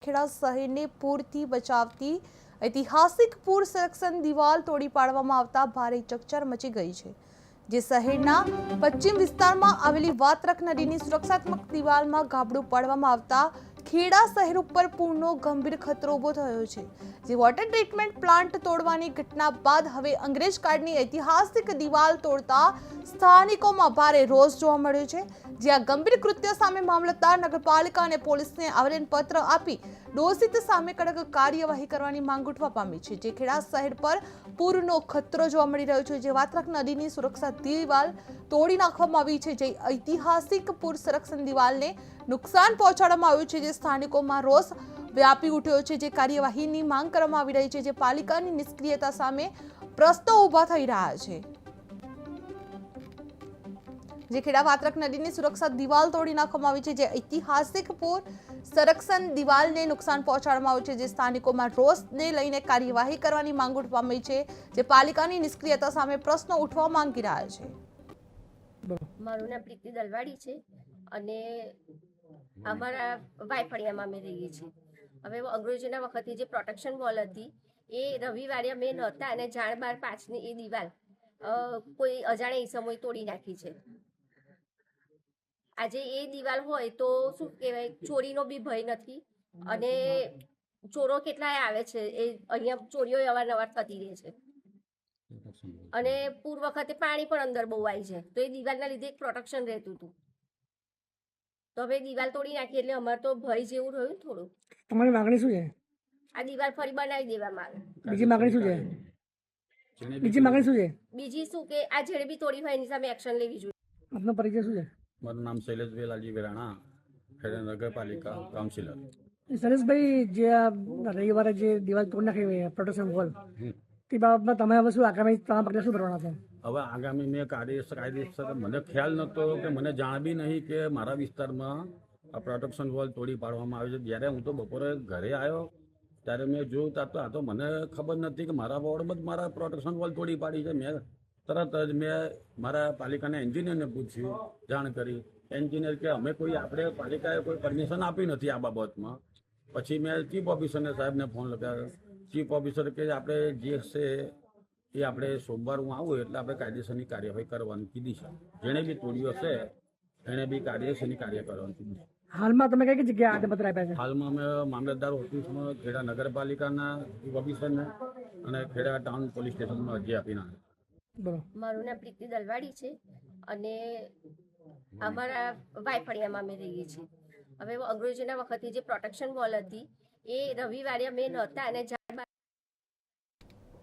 ખેડા શહેરને પૂરથી બચાવતી ઐતિહાસિક પૂર સંરક્ષણ દિવાલ તોડી પાડવામાં આવતા ભારે ચકચાર મચી ગઈ છે। જે શહેરના પશ્ચિમ વિસ્તારમાં આવેલી વાત્રક નદીની સુરક્ષાત્મક દિવાલમાં ગાબડું પાડવામાં આવતા ખેડા શહેર ઉપર પૂરનો ગંભીર ખતરો ઊભો થયો છે। જે વોટર ટ્રીટમેન્ટ પ્લાન્ટ તોડવાની ઘટના બાદ હવે અંગ્રેજકાળની ઐતિહાસિક દિવાલ તોડતા સ્થાનિકોમાં ભારે રોષ જોવા મળ્યો છે। જે આ ગંભીર કૃત્ય સામે મામલતદાર, નગરપાલિકા અને પોલીસને આવેદનપત્ર આપી દોષિત સામે કડક કાર્યવાહી કરવાની માંગ ઉઠવા પામી છે। જે ખેડા શહેર પર પૂરનો ખતરો જોવા મળી રહ્યો છે। જે વાત્રક નદીની સુરક્ષા દિવાલ તોડી નાખવામાં આવી છે। જે ઐતિહાસિક પૂર સંરક્ષણ દિવાલને નુકસાન પહોંચાડવામાં આવ્યું છે। જે સ્થાનિકોમાં રોષ વ્યાપી ઉઠ્યો છે। જે કાર્યવાહીની માંગ કરવામાં આવી રહી છે। જે પાલિકાની નિષ્ક્રિયતા સામે પ્રશ્નો ઊભા થઈ રહ્યા છે। જે ખેડા વાત્રક નદીની સુરક્ષા દિવાલ તોડી નાખવામાં આવી છે। જે ઐતિહાસિક પૂર સંરક્ષણ દિવાલને નુકસાન પહોંચાડવામાં આવ્યું છે। જે સ્થાનિકોમાં રોષને લઈને કાર્યવાહી કરવાની માંગ ઉઠવા પામી છે। જે પાલિકાની નિષ્ક્રિયતા સામે પ્રશ્નો ઉઠવા માંગી રહ્યા છે। મારું નામ પ્રીતિ દલવાડી છે અને અમારા વાયફળિયામાં અમે રહીએ છીએ। હવે અંગ્રેજોના વખતે જે પ્રોટેક્શન વોલ હતી એ રવિવારે અમે નહોતા અને જાણ બાર પાછની એ દિવાલ કોઈ અજાણ્યા ઈસમોએ તોડી નાખી છે। આજે એ દિવાલ હોય તો શું કહેવાય, ચોરીનો બી ભય નથી અને ચોરો કેટલાય આવે છે, એ અહીંયા ચોરીઓ અવારનવાર થતી રહે છે અને પૂર વખતે પાણી પણ અંદર બહુ આવી જાય તો એ દિવાલના લીધે એક પ્રોટેક્શન રહેતું હતું। તો હવે દિવાલ તોડી નાખી એટલે અમારે તો ભય જેવું રહ્યું થોડું। તમારી માંગણી શું છે? આ દિવાલ ફરી બનાવી દેવામાં આવે। બીજી માંગણી શું છે? બીજી માંગણી શું છે? બીજી શું કે આ જેણે બી તોડી હોય એની સામે એક્શન લેવી જોઈએ। આપનો પરિચય શું છે? મારું નામ શૈલેષભાઈ લાલજી વેરાણા, ખેડા નગરપાલિકા કાઉન્સિલર। શૈલેષભાઈ, જે આ રવિવારે જે દિવાલ તોડી નાખી પ્રોટેક્શન વોલ, તે બાબતમાં તમે હવે શું આગામી તમારા પગલાં શું ભરવાના છો? હવે આગામી મેં કાયદેસર મને ખ્યાલ નહોતો કે મને જાણ બી નહીં કે મારા વિસ્તારમાં આ પ્રોટેક્શન વોલ તોડી પાડવામાં આવે છે। જ્યારે હું તો બપોરે ઘરે આવ્યો ત્યારે મેં જોયું આ તો મને ખબર નથી કે મારા વોર્ડમાં જ મારા પ્રોટેક્શન વોલ તોડી પાડી છે। મેં તરત જ મેં મારા પાલિકાના એન્જિનિયરને પૂછ્યું, જાણ કરી। એન્જિનિયર કે અમે આપણે પાલિકાએ કોઈ પરમિશન આપી નથી આ બાબતમાં। પછી મેં ચીફ ઓફિસરને સાહેબને ફોન લગાવ્યો। ચીફ ઓફિસર કે આપણે જે છે એ આપણે સોમવાર હું આવું એટલે આપણે કાયદેસરની કાર્યવાહી કરવાની કીધી છે। જેણે બી તોડ્યો હશે એણે બી કાયદેસરની કાર્ય કરવાની કીધી છે। હાલમાં તમે કઈ જગ્યાએ આવેદનપત્ર આપ્યા છે? હાલમાં અમે મામલતદાર ઓફિસમાં, ખેડા નગરપાલિકાના ચીફ ઓફિસરને અને ખેડા ટાઉન પોલીસ સ્ટેશનમાં અરજી આપીને આવ્યા। બોલો। મારું નામ પ્રીતિ દલવાડી છે અને અમારા વાયફળિયામાં અમે રહીએ છીએ। હવે અંગ્રેજોના વખતે જે પ્રોટેક્શન વોલ હતી એ રવિવારે અમે નહોતા અને